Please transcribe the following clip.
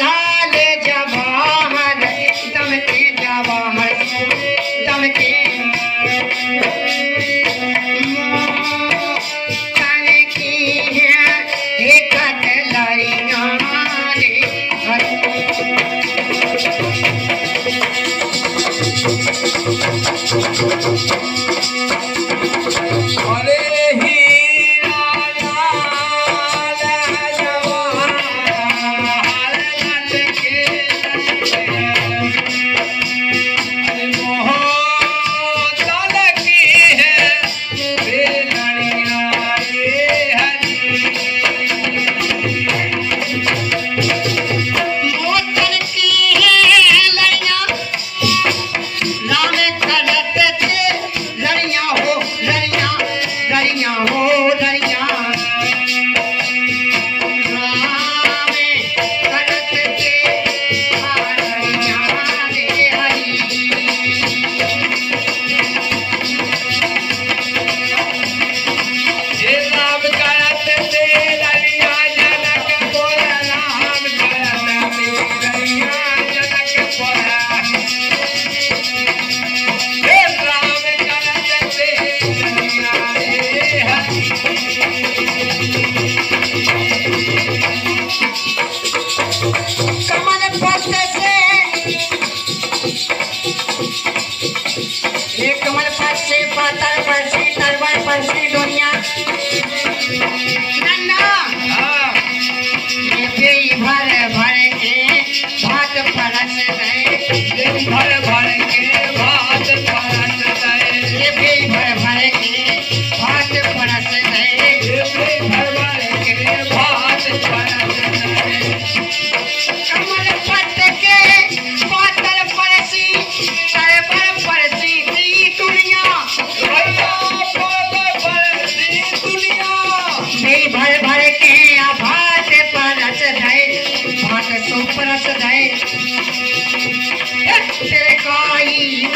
लाल जवाहर दमके जवाहर दमके तन की एक लड़ियां रे अरे हीरा लाल जवाहर लटके अरे मोहतन की है बेलड़ियां रे हरी मोतन की लड़ियां राम करत थे लड़ियां हो लड़ियां लड़ियां हो लड़ियां राम करत थे लड़ियां रे हरी हे राम करत ते लड़ियां जनक बोला राम करत ते लड़ियां जनक बोला हे राम करत ते लड़ियां रे हरी कमल पत से ये कमल पत से पातर परसी तरवर परसी दुनिया नन्ना हाँ ये बेई भर भर के भात परस गए भर भर के भात परस दे ये बेई भर भर के भात परस गए भर भर के भात परस दे कमल पत के पातर परसी तरवर परसी दी दुनिया भैया भात परसी दुनिया बेई भर भर के भात परस गए भात तो परस गए तेरे काई